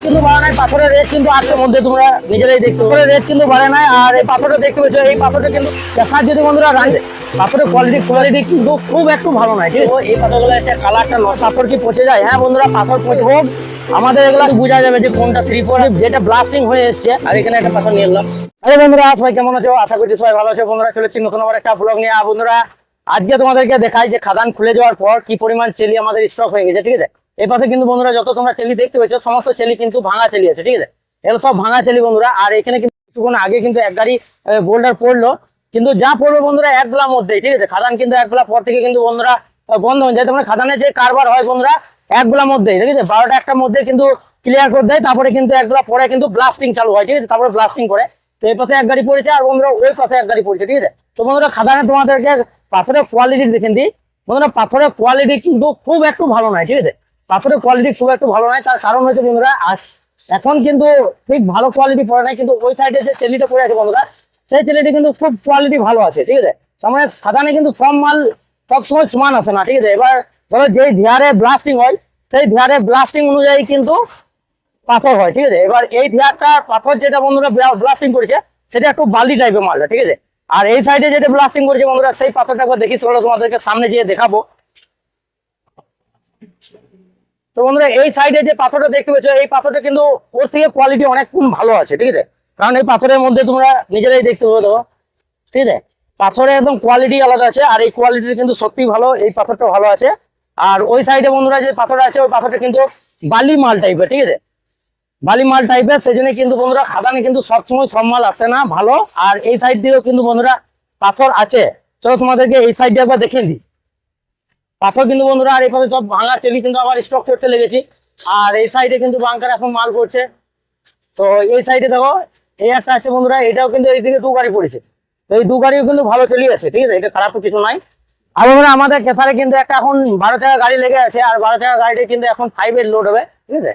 কিন্তু বাড়ে নাই, পাথরের রেট কিন্তু আছে মধ্যে, তোমরা নিজেরাই দেখতে পাথরের রেট কিন্তু বাড়ে নাই। আর এই পাথরটা দেখতে পাচ্ছ, এই পাথরটা কিন্তু পেশার যদি বন্ধুরা রাখে, পাথরের কোয়ালিটি কিন্তু খুব একটু ভালো নয়। ঠিক আছে, এই পাথরগুলো একটা কালারটা পাথর কি পচে যায়? হ্যাঁ বন্ধুরা, পাথর পচে হোক, আমাদের এগুলো বোঝা যাবে যে কোনটা 3-4 যেটা ব্লাস্টিং হয়ে এসছে। আর এখানে একটা পাথর নিয়ে এলাম। আরে বন্ধুরা, সবাই কেমন আছো? আশা করছি সবাই ভালো আছো। বন্ধুরা চলেছি নতুন আবার একটা ব্লগ নিয়ে। বন্ধুরা আজকে তোমাদেরকে দেখাই যে খাদান খুলে যাওয়ার পর কি পরিমাণ চেলি আমাদের স্টক হয়ে গেছে। ঠিক আছে, এই পাশে কিন্তু বন্ধুরা যত তোমরা চেলি দেখতে পেয়েছো, সমস্ত চেলি কিন্তু ভাঙা চেলি আছে। ঠিক আছে, এগুলো সব ভাঙা চেলি বন্ধুরা। আর এখানে কিন্তু কিছুক্ষণ আগে কিন্তু এক গাড়ি বোল্ডার পড়লো, কিন্তু যা পড়বে বন্ধুরা এক বেলার মধ্যেই। ঠিক আছে, খাদান কিন্তু এক বেলা পর থেকে কিন্তু বন্ধুরা বন্ধ হয়ে যায়। তোমরা খাদানের যে কারবার হয় বন্ধুরা এক বেলার মধ্যেই, ঠিক আছে, 12টা 1টার মধ্যে কিন্তু ক্লিয়ার করে দেয়। তারপরে কিন্তু এক বেলা পরে কিন্তু ব্লাস্টিং চালু হয়। ঠিক আছে, তারপরে ব্লাস্টিং করে। তো এই পাশে এক গাড়ি পড়েছে, আর বন্ধুরা ওই পাশে এক গাড়ি পড়েছে। ঠিক আছে, তো বন্ধুরা খাদানে তোমাদেরকে পাথরের কোয়ালিটি দেখেন দিই। বন্ধুরা পাথরের কোয়ালিটি কিন্তু খুব একটু ভালো নয়। ঠিক আছে, পাথরের কোয়ালিটি খুব একটু ভালো নয়। তার কারণ হচ্ছে বন্ধুরা এখন কিন্তু ঠিক ভালো কোয়ালিটি পড়ে নাই, কিন্তু ওই সাইডে যে চেলিটা পড়ে আছে বন্ধুরা, সেই চেলিটি কিন্তু খুব কোয়ালিটি ভালো আছে। ঠিক আছে, তার মানে খাদানে কিন্তু সব মাল সবসময় সমান আসে না। ঠিক আছে, এবার ধরো যেই ধিয়ারে ব্লাস্টিং হয়, সেই ধিয়ারে ব্লাস্টিং অনুযায়ী কিন্তু পাথর হয়। ঠিক আছে, এবার এই ধিয়ারটা পাথর যেটা বন্ধুরা ব্লাস্টিং করেছে সেটা একটু বালি টাইপের মালটা। ঠিক আছে, আর এই সাইডে যেটা ব্লাস্টিং করেছে বন্ধুরা, সেই পাথরটা একবার দেখি, চলো তোমাদেরকে সামনে যেয়ে দেখাবো। তো বন্ধুরা এই সাইডে যে পাথরটা দেখতে পাচ্ছ, এই পাথরটা কিন্তু ওর থেকে কোয়ালিটি অনেক ভালো আছে। ঠিক আছে, কারণ এই পাথরের মধ্যে তোমরা নিজেরাই দেখতে পাবো। দেখো, ঠিক আছে, পাথরের একদম কোয়ালিটি আলাদা আছে, আর এই কোয়ালিটি কিন্তু সত্যি ভালো, এই পাথরটা ভালো আছে। আর ওই সাইডে বন্ধুরা যে পাথরটা আছে, ওই পাথরটা কিন্তু বালি মাল টাইপের। ঠিক আছে, বালি মাল টাইপের, সেই জন্য কিন্তু বন্ধুরা খাদানে কিন্তু সবসময় সব মাল আসে না ভালো। আর এই সাইড দিয়েও কিন্তু বন্ধুরা পাথর আছে। চলো তোমাদেরকে এই সাইড দিয়ে একবার দেখে দিই পাথর কিন্তু বন্ধুরা। আর এই পাশে সব ভাঙা চেলি কিন্তু আবার স্টক করতে লেগেছি। আর এই সাইডে কিন্তু বাংকার এখন মাল করছে। তো এই সাইডে দেখো এই একটা আছে বন্ধুরা, এটাও কিন্তু এইদিকে 2 গাড়ি পড়েছে। তো এই 2 গাড়িও কিন্তু ভালো চলি আছে। ঠিক আছে, এটা খারাপ কিছু নাই। আর বন্ধুরা আমাদের কেথারে কিন্তু একটা এখন 12 টাকা গাড়ি লেগে আছে, আর 12 টাকা গাড়িটা কিন্তু এখন 5-8 লোড হবে। ঠিক আছে,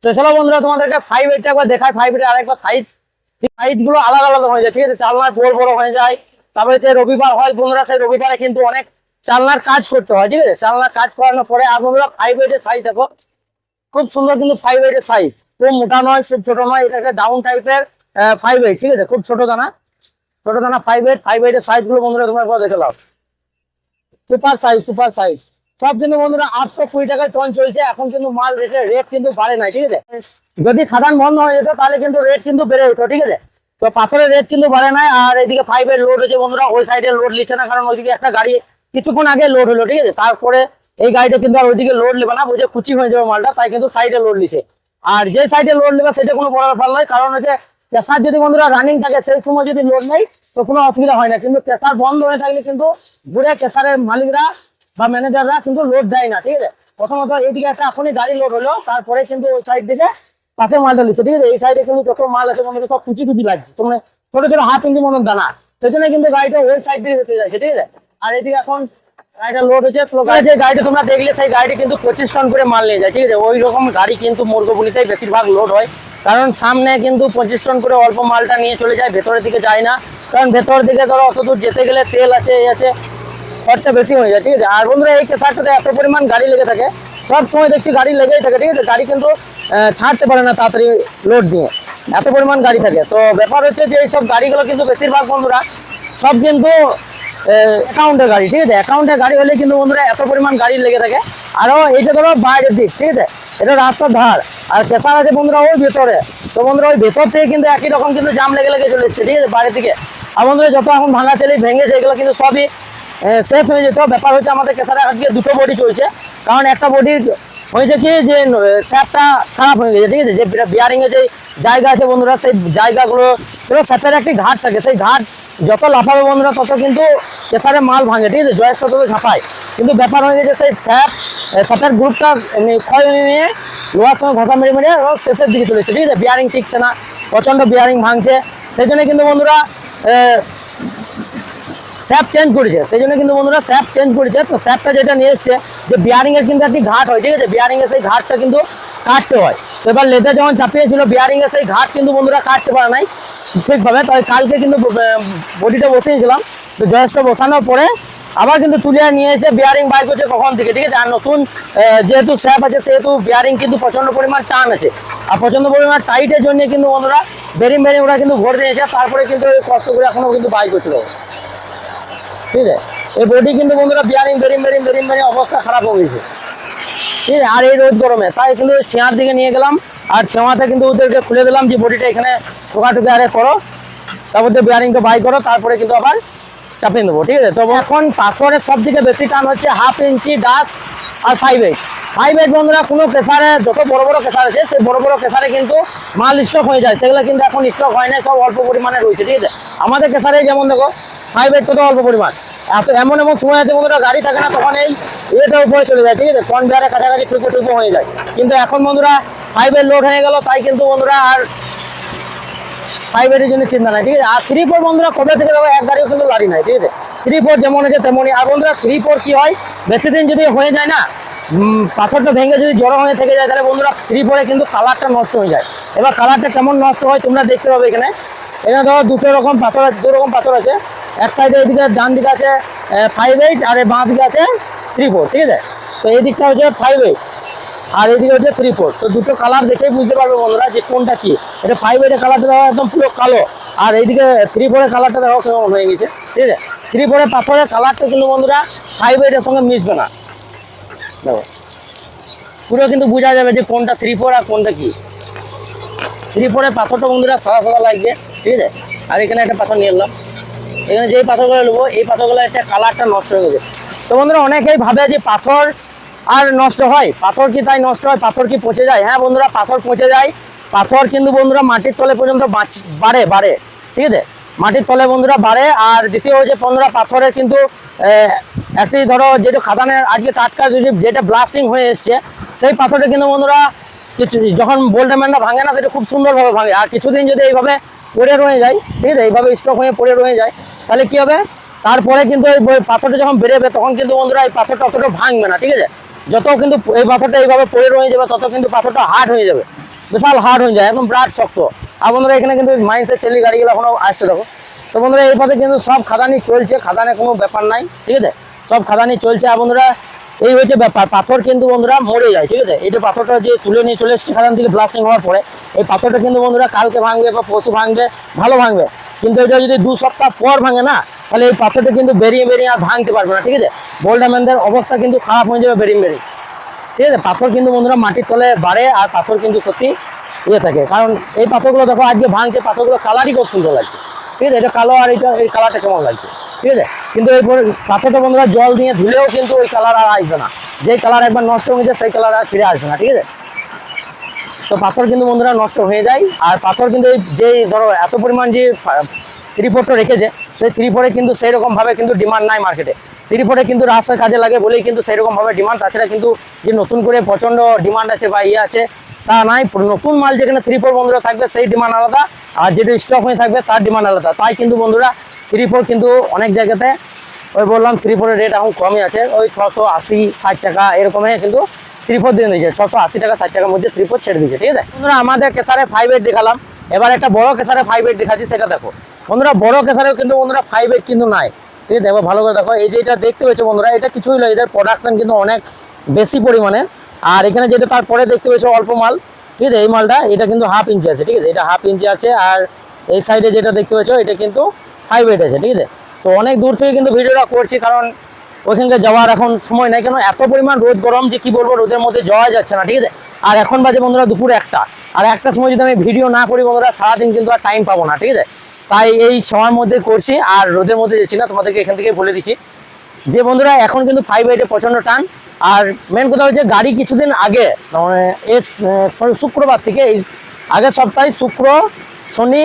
তো চলো বন্ধুরা তোমাদেরকে 5-8 একবার দেখায়। 5-8 আরেকবার সাইজ গুলো আলাদা আলাদা হয়ে যায়। ঠিক আছে, চালনার বড় বড় হয়ে যায়। তারপরে যে রবিবার হয় বন্ধুরা, সেই রবিবারে কিন্তু অনেক চালনার কাজ করতে হয়। ঠিক আছে, চালনার কাজ করানোর পরে আর বন্ধুরা 5-8 এর সাইজ দেখো, খুব সুন্দর কিন্তু 5-8 এর সাইজ, খুব মোটা নয়, খুব ছোট নয়, এটা একটা ডাউন টাইপের 5-8। ঠিক আছে, খুব ছোট দানা 5-8 এর সাইজ গুলো বন্ধুরা তোমরা দেখে নাও। সুপার সাইজ সব কিন্তু বন্ধুরা 820 টাকায় টন চলছে এখন, কিন্তু মাল রেট কিন্তু বাড়ে নাই। ঠিক আছে, যদি খাদান বন্ধ হয়ে যেত তাহলে কিন্তু রেট কিন্তু বেড়ে যেত। ঠিক আছে, তো পাথরের রেট কিন্তু বাড়ে নাই। আর এদিকে 5-8 লোড হয়েছে বন্ধুরা, ওই সাইডে লোড নিচ্ছে না, কারণ ওইদিকে একটা গাড়ি কিছুক্ষণ আগে লোড হলো। ঠিক আছে, তারপরে এই গাড়িটা কিন্তু আর ওইদিকে লোড নেবে না, বুঝে কুচি হয়ে যাবে মালটা, তাই কিন্তু সাইডে লোড নিচ্ছে। আর যে সাইডে লোড নেবে সেটা কোনো বড় ব্যাপার নয়, কারণ হচ্ছে প্রেসার যদি বন্ধুরা রানিং থাকে সেই সময় যদি লোড নেই তো কোনো অসুবিধা হয় না। কিন্তু প্রেসার বন্ধ হয়ে থাকলে কিন্তু ঘুরে প্রেসারের মালিকরা বা ম্যানেজাররা কিন্তু লোড দেয় না। ঠিক আছে, প্রথমত এইদিকে একটা এখনই গাড়ি লোড হলো, তারপরে কিন্তু ওই সাইড দিকে পাশে মালটা নিচ্ছে। ঠিক আছে, এই সাইডে কিন্তু যত মাল আছে বন্ধুরা সব কুচি লাগছে, তোমরা ছোট ছোট 1/2 ইঞ্চি মতন দানা, সেই জন্য কিন্তু গাড়িটা ওই সাইড দিয়ে যেতে যাচ্ছে। ঠিক আছে, আর এদিকে এখন গাড়িটা লোড হচ্ছে। যে গাড়িটা তোমরা দেখলে সেই গাড়িটা কিন্তু 25 টন করে মাল নিয়ে যায়। ঠিক আছে, ওই রকম গাড়ি কিন্তু মুরগবুলিতেই বেশিরভাগ লোড হয়, কারণ সামনে কিন্তু 25 টন করে অল্প মালটা নিয়ে চলে যায়, ভেতরের দিকে যায় না, কারণ ভেতরের দিকে ধরো অত দূর যেতে গেলে তেল আছে এই আছে, খরচা বেশি হয়ে যায়। ঠিক আছে, আর বন্ধুরা এই কেসারটাতে এত পরিমাণ গাড়ি লেগে থাকে, সব সময় দেখছি গাড়ি লেগেই থাকে। ঠিক আছে, গাড়ি কিন্তু ছাড়তে পারে না তাড়াতাড়ি লোড দিয়ে, এত পরিমাণ গাড়ি থাকে। তো ব্যাপার হচ্ছে যে এইসব গাড়িগুলো কিন্তু বেশিরভাগ বন্ধুরা সব কিন্তু অ্যাকাউন্টের গাড়ি। ঠিক আছে, অ্যাকাউন্টের গাড়ি হলে কিন্তু বন্ধুরা এত পরিমাণ গাড়ি লেগে থাকে। আরও এইটা ধরো বাইরের দিক, ঠিক আছে, এটা রাস্তার ধার, আর কেসার আছে বন্ধুরা ওই ভেতরে। তো বন্ধুরা ওই ভেতর থেকে কিন্তু একই রকম কিন্তু জাম লেগে লেগে চলে এসছে। ঠিক আছে, বাইরের দিকে। আর বন্ধুরা যত এখন ভাঙা চেলি ভেঙেছে এগুলো কিন্তু সবই শেষ হয়ে যেত। ব্যাপার হচ্ছে আমাদের কেসারে আজকে 2টো বডি চলছে, কারণ একটা বডি হয়েছে কি যে স্যাপটা খারাপ হয়ে গেছে। ঠিক আছে, যে বিয়ারিং এর যে জায়গা আছে বন্ধুরা, সেই জায়গাগুলো স্যাপের একটি ঘাট থাকে, সেই ঘাট যত লাফাবে বন্ধুরা তত কিন্তু কেসারে মাল ভাঙে। ঠিক আছে, জয়েস তত ঝাঁপায়, কিন্তু ব্যাপার হয়ে গেছে সেই স্যাপের গ্রুপটা ক্ষয় নিয়ে লোহার সঙ্গে ঘষা মেরে মেরে শেষের দিকে চলেছে। ঠিক আছে, বিয়ারিং টিকছে না, প্রচণ্ড বিয়ারিং ভাঙছে, সেই জন্য কিন্তু বন্ধুরা স্যাপ চেঞ্জ করেছে। সেই জন্য কিন্তু বন্ধুরা স্যাপ চেঞ্জ করেছে। তো স্যাপটা যেটা নিয়ে এসছে যে বিয়ারিং এর কিন্তু একটি ঘাট হয়। ঠিক আছে, বিয়ারিং এর সেই ঘাটটা কিন্তু কাটতে হয়। তো এবার লেদে যখন চাপিয়েছিল বিয়ারিং এর সেই ঘাট কিন্তু বন্ধুরা কাটতে পারে নাই ঠিকভাবে, তাই কালকে কিন্তু বডিটা বসিয়েছিলাম। তো জয়েসটা বসানোর পরে আবার কিন্তু তুলে নিয়ে এসে বিয়ারিং বাই করছে কখন থেকে, ঠিক আছে। আর নতুন যেহেতু স্যাপ আছে সেহেতু বিয়ারিং কিন্তু প্রচন্ড পরিমাণ টান আছে, আর প্রচন্ড পরিমাণ টাইটের জন্য কিন্তু বন্ধুরা বেরিং ওরা কিন্তু ভরে দিয়েছে, তারপরে কিন্তু কষ্ট করে এখনো কিন্তু বাই করছিল, ঠিক আছে। এই বডি কিন্তু বন্ধুরা বিয়ারিং বেরিং অবস্থা খারাপ হয়ে গেছে, ঠিক আছে। আর এই রোদ গরমে তাই কিন্তু ছেঁয়ার দিকে নিয়ে গেলাম, আর ছেঁয়াতে কিন্তু ওদেরকে খুলে দিলাম যে বডিটা এখানে টোকাটুকি আরে করো, তারপর বিয়ারিংটা বাই করো, তারপরে কিন্তু আবার চাপিয়ে দেবো, ঠিক আছে। তো এখন পাথরের সব থেকে বেশি টান হচ্ছে 1/2 ইঞ্চি ডাস্ট আর 5/8 বন্ধুরা। কোনো কেসারে যত বড় বড় কেসার আছে সেই বড় বড় কেসারে কিন্তু মাল স্টক হয়ে যায়, সেগুলো কিন্তু এখন স্টক হয় না, সব অল্প পরিমাণে রয়েছে, ঠিক আছে। আমাদের কেসারে যেমন দেখো 5/8 কত অল্প পরিমাণ, এমন সময় আছে বন্ধুরা গাড়ি থাকে না, তখন এই এটার উপরে চলে যায়, ঠিক আছে। কনভেয়ারের কাছাকাছি টুকু হয়ে যায়, কিন্তু এখন বন্ধুরা 5/8 লোড হয়ে গেল, তাই কিন্তু বন্ধুরা আর 5/8 এর জন্য চিন্তা নাই, ঠিক আছে। আর 3/4 বন্ধুরা কবে থেকে দেবো এক গাড়িও কিন্তু লাড়ি নাই, ঠিক আছে। 3/4 যেমন আছে তেমনই। আর বন্ধুরা 3/4 কি হয়, বেশি দিন যদি হয়ে যায় না, পাথরটা ভেঙে যদি জড়ো হয়ে থেকে যায়, তাহলে বন্ধুরা 3/4 কিন্তু কালারটা নষ্ট হয়ে যায়। এবার কালারটা কেমন নষ্ট হয় তোমরা দেখতে পাবে এখানে। এখানে ধরো দু রকম পাথর আছে, এক সাইডে এদিকে ডান দিকে আছে 5/8 আর বাঁ দিকে আছে 3/4, ঠিক আছে। তো এই দিকটা হচ্ছে 5/8 আর এইদিকে হচ্ছে 3/4। তো দুটো কালার দেখেই বুঝতে পারবে বন্ধুরা যে কোনটা কি। এটা 5/8 এর কালারটা দেখো একদম পুরো কালো, আর এইদিকে 3/4 এর কালারটা দেখো কেমন হয়ে গেছে, ঠিক আছে। 3/4 এর পাথরের কালারটা কিন্তু বন্ধুরা 5/8 এর সঙ্গে মিশবে না, দেখো পুরো কিন্তু বোঝা যাবে যে কোনটা 3/4 আর কোনটা কি। 3/4 এর পাথরটা বন্ধুরা সাদা লাগবে, ঠিক আছে। আর এখানে একটা পাথর নিয়ে এলাম, এখানে যেই পাথরগুলো নেবো এই পাথরগুলো একটা কালারটা নষ্ট হয়ে গেছে। তো বন্ধুরা অনেকেই ভাবে যে পাথর আর নষ্ট হয়, পাথর কি তাই নষ্ট হয়, পাথর কি পচে যায়? হ্যাঁ বন্ধুরা, পাথর পচে যায়। পাথর কিন্তু বন্ধুরা মাটির তলে পর্যন্ত বাড়ে, ঠিক আছে, মাটির তলে বন্ধুরা বাড়ে। আর দ্বিতীয় হচ্ছে বন্ধুরা পাথরের কিন্তু একটি ধরো যেটা খাদানের আজকে টাটকা যেটা ব্লাস্টিং হয়ে এসছে, সেই পাথরটা কিন্তু বন্ধুরা কিছু যখন বোল্ডামেন্টটা ভাঙে না, সেটা খুব সুন্দরভাবে ভাঙে। আর কিছুদিন যদি এইভাবে পড়ে রয়ে যায়, ঠিক আছে, এইভাবে স্টক হয়ে পড়ে রয়ে যায়, তাহলে কি হবে, তারপরে কিন্তু এই পাথরটা যখন বেরোবে তখন কিন্তু বন্ধুরা এই পাথরটা অতটা ভাঙবে না, ঠিক আছে। যত কিন্তু এই পাথরটা এইভাবে পড়ে রয়ে যাবে তত কিন্তু পাথরটা হার্ড হয়ে যাবে, বিশাল হার্ড হয়ে যায়, একদম ব্রাড শক্ত। আর বন্ধুরা এখানে কিন্তু মাইন্সের চেলি গাড়িগুলো এখনো আসছে দেখো। তো বন্ধুরা এই পথে কিন্তু সব খাদানি চলছে, খাদানে কোনো ব্যাপার নাই, ঠিক আছে, সব খাদানি চলছে। আর বন্ধুরা এই হচ্ছে ব্যাপার, পাথর কিন্তু বন্ধুরা মরে যায়, ঠিক আছে। এটা পাথরটা যে তুলে নিয়ে চলে এসছে খাদান থেকে ব্লাস্টিং হওয়ার পরে, এই পাথরটা কিন্তু বন্ধুরা কালকে ভাঙবে বা পরশু ভাঙবে, ভালো ভাঙবে, কিন্তু এটা যদি 2 সপ্তাহ পর ভাঙে না, তাহলে এই পাথরটা কিন্তু বেরিয়ে আর ভাঙতে পারবে না, ঠিক আছে। বোল্ডারম্যানদের অবস্থা কিন্তু খারাপ হয়ে যাবে বেরিয়ে, ঠিক আছে। পাথর কিন্তু বন্ধুরা মাটির তলে বাড়ে, আর পাথর কিন্তু সত্যি থাকে, কারণ এই পাথরগুলো দেখো আজকে ভাঙছে, পাথরগুলো কালারই খুব সুন্দর লাগছে, ঠিক আছে। এটা কালো আর এই কালারটা কেমন লাগছে, ঠিক আছে। কিন্তু এই পাথরটা বন্ধুরা জল দিয়ে ধুলেও কিন্তু ওই কালার আর আসবে না, যেই কালার একবার নষ্ট হয়ে যায় সেই কালার আর ফিরে আসবে না, ঠিক আছে। তো পাথর কিন্তু বন্ধুরা নষ্ট হয়ে যায়। আর পাথর কিন্তু যেই ধরো এত পরিমাণ যে 3/4 রেখেছে, সেই 3/4 কিন্তু সেই রকম ভাবে কিন্তু ডিমান্ড নাই মার্কেটে। 3/4 কিন্তু রাস্তার কাজে লাগে বলেই কিন্তু সেই রকম ভাবে ডিমান্ড, তাছাড়া কিন্তু যে নতুন করে প্রচন্ড ডিমান্ড আছে বা আছে তা নাই। নতুন মাল যেখানে 3/4 বন্ধুরা থাকবে সেই ডিমান্ড আলাদা, আর যেটা স্টক হয়ে থাকবে তার ডিমান্ড আলাদা। তাই কিন্তু বন্ধুরা 3/4 কিন্তু অনেক জায়গাতে ওই বললাম 3/4 রেট এখন কমই আছে, ওই 680-60 টাকা এরকমই কিন্তু 3/4 দিয়ে দিয়েছে, 680 টাকা 60 টাকার মধ্যে 3/4 ছেড়ে দিয়েছে, ঠিক আছে। বন্ধুরা আমাদের কেসারে 5/8 দেখালাম, এবার একটা বড় কেসারে 5/8 দেখাচ্ছি, সেটা দেখো বন্ধুরা। বড় কেসারেও কিন্তু বন্ধুরা 5/8 কিন্তু নাই, ঠিক আছে। দেখো ভালো করে দেখো, এই যে এটা দেখতে পেয়েছো বন্ধুরা, এটা কিছুই নয়, এদের প্রোডাকশন কিন্তু অনেক বেশি পরিমাণে। আর এখানে যেটা তারপরে দেখতে পেয়েছো অল্প মাল, ঠিক আছে, এই মালটা এটা কিন্তু 1/2 ইঞ্চি আছে, ঠিক আছে, এটা 1/2 ইঞ্চি আছে। আর এই সাইডে যেটা দেখতে পেয়েছো এটা কিন্তু 5/8 আছে, ঠিক আছে। তো অনেক দূর থেকে কিন্তু ভিডিওটা করছি, কারণ ওইখানকে যাওয়ার এখন সময় নাই, কেন এত পরিমাণ রোদ গরম যে কি বলবো, রোদের মধ্যে যাওয়া যাচ্ছে না, ঠিক আছে। আর এখন বাজে বন্ধুরা দুপুর 1টা, আর 1টার সময় যদি আমি ভিডিও না করি বন্ধুরা সারাদিন কিন্তু আর টাইম পাবো না, ঠিক আছে। তাই এই সময়ের মধ্যে করছি, আর রোদের মধ্যে যাচ্ছি না, তোমাদেরকে এখান থেকে বলে দিচ্ছি যে বন্ধুরা এখন কিন্তু 5/8 প্রচন্ড টান। আর মেন কথা হচ্ছে গাড়ি কিছুদিন আগে মানে শুক্রবার থেকে এই আগের সপ্তাহে শুক্র শনি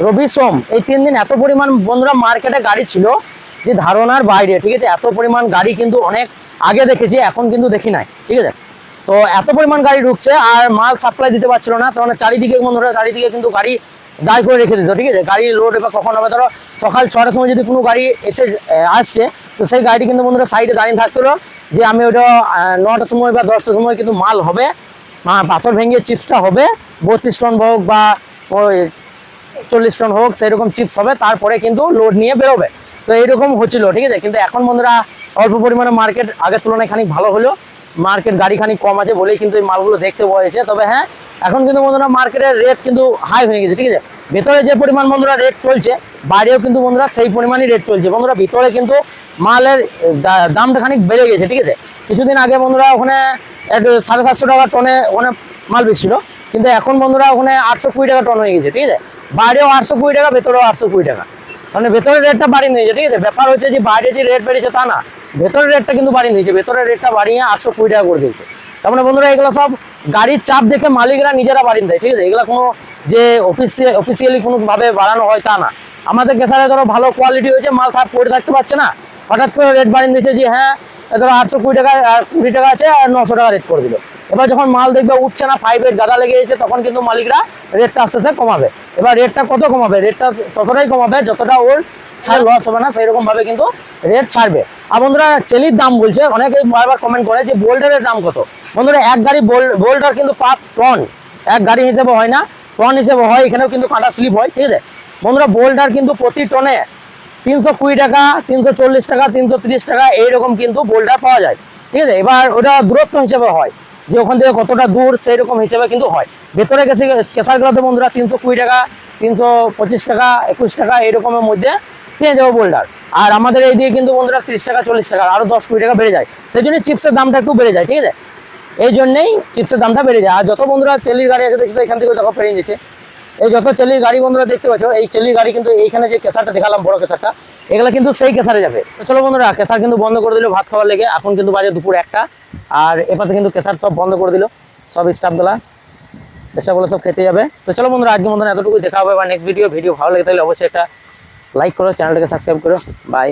রবি সোম এই 3 দিন এত পরিমাণ বন্ধুরা মার্কেটে গাড়ি ছিল যে ধারণার বাইরে, ঠিক আছে। এত পরিমাণ গাড়ি কিন্তু অনেক আগে দেখেছি, এখন কিন্তু দেখি নাই, ঠিক আছে। তো এত পরিমাণ গাড়ি ঢুকছে আর মাল সাপ্লাই দিতে পারছিল না, তখন চারিদিকে বন্ধুরা চারিদিকে কিন্তু গাড়ি দায় করে রেখে দিত, ঠিক আছে। গাড়ি লোড এবার কখন হবে, ধরো সকাল 6টার সময় যদি কোনো গাড়ি এসে আসছে, তো সেই গাড়িটি কিন্তু বন্ধুরা সাইডে দাঁড়িয়ে থাকতো যে আমি ওটা 9টার সময় বা 10টার সময় কিন্তু মাল হবে, পাথর ভেঙে চিপসটা হবে, 32 টন হোক বা ওই 40 টন হোক, সেরকম চিপস হবে, তারপরে কিন্তু লোড নিয়ে বেরোবে। তো এইরকম হচ্ছিল, ঠিক আছে। কিন্তু এখন বন্ধুরা অল্প পরিমাণে মার্কেট আগের তুলনায় খানিক ভালো হলো, মার্কেট গাড়ি খানিক কম আছে বলেই কিন্তু এই মালগুলো দেখতে পাওয়া যাচ্ছে। তবে হ্যাঁ, এখন কিন্তু বন্ধুরা মার্কেটের রেট কিন্তু হাই হয়ে গেছে, ঠিক আছে। ভেতরে যে পরিমাণ বন্ধুরা রেট চলছে, বাইরেও কিন্তু বন্ধুরা সেই পরিমাণই রেট চলছে বন্ধুরা। ভিতরে কিন্তু মালের দামটা খানিক বেড়ে গেছে, ঠিক আছে। কিছুদিন আগে বন্ধুরা ওখানে 750 টাকা টনে ওখানে মাল বেচছিল, কিন্তু এখন বন্ধুরা ওখানে 820 টাকা টন হয়ে গেছে, ঠিক আছে। বাইরেও 820 টাকা, ভেতরেও 820 টাকা, মানে ভেতরের রেটটা বাড়িয়ে নিয়েছে, ঠিক আছে। ব্যাপার হচ্ছে যে বাইরে যে রেট বেড়েছে তা না, ভেতরের রেটটা কিন্তু বাড়িয়ে নিয়েছে, ভেতরের রেটটা বাড়িয়ে 820 টাকা করে দিয়েছে। তার মানে বন্ধুরা এগুলো সব গাড়ির চাপ দেখে মালিকরা নিজেরা বাড়িয়ে দেয়, ঠিক আছে। এগুলো কোনো যে অফিসিয়ালি কোনো ভাবে বাড়ানো হয় তা না। আমাদের কেসারে ধরো ভালো কোয়ালিটি হয়েছে, মাল খারাপ করে থাকতে পারছে না, হঠাৎ করে রেট বাড়িয়ে দিয়েছে যে হ্যাঁ ধরো 820 টাকা 20 টাকা আছে আর 900 টাকা রেট করে দিল। এবার যখন মাল দেখবে উঠছে না, 5 রেট গাদা লেগে গেছে, তখন কিন্তু মালিকরা রেটটা আস্তে আস্তে কমাবে। এবার রেটটা কত কমাবে? রেটটা ততটাই কমাবে যতটা ওর ছাড় লস হবে না, সেই রকম ভাবে কিন্তু রেট ছাড়বে। আর বন্ধুরা চেলির দাম বলছে, অনেকে বারবার কমেন্ট করে যে বোল্ডারের দাম কত। বন্ধুরা এক গাড়ি বোল্ডার কিন্তু পার টন, এক গাড়ি হিসেবে হয় না, টন হিসেবে হয়। এখানেও কিন্তু কাঁটা স্লিপ হয়, ঠিক আছে বন্ধুরা। বোল্ডার কিন্তু প্রতি টনে 320 টাকা, 340 টাকা, 330 টাকা এইরকম কিন্তু বোল্ডার পাওয়া যায়, ঠিক আছে। এবার ওটা দূরত্ব হিসেবে হয়, যে ওখান থেকে কতটা দূর সেই রকম হিসেবে কিন্তু হয়। ভেতরে গেছে কেসারগুলোতে বন্ধুরা 320 টাকা, 325 টাকা, 21 টাকা এইরকমের মধ্যে পেয়ে যাবো বোল্ডার। আর আমাদের এই দিয়ে কিন্তু বন্ধুরা 30 টাকা, 40 টাকা, আরো 10-20 টাকা বেড়ে যায়। সেই জন্য চিপসের দামটা একটু বেড়ে যায়, ঠিক আছে। এই জন্যই চিপসের দামটা বেড়ে যায়। আর যত বন্ধুরা চেলির গাড়ি আছে দেখছো, এখান থেকে দেখো পেরিয়ে যাচ্ছে। এই যত চেলির গাড়ি বন্ধুরা দেখতে পাচ্ছ, এই চেলির গাড়ি কিন্তু এইখানে যে কেসারটা দেখালাম, বড় কেসারটা, এগুলো কিন্তু সেই কেসারে যাবে। তো চলো বন্ধুরা, কেসার কিন্তু বন্ধ করে দিল ভাত খাওয়ার লেগে। এখন কিন্তু বাজে দুপুর 1টা, আর এপাশে কিন্তু কেসার সব বন্ধ করে দিল, সব স্টাফগুলা চেষ্টাগুলো সব খেতে যাবে। তো চলো বন্ধুরা, আজকে মতন এতটুকু, দেখা হবে বা নেক্সট ভিডিও ভালো লেগে থাকলে অবশ্যই একটা লাইক করো, চ্যানেলটাকে সাবস্ক্রাইব করো। বাই।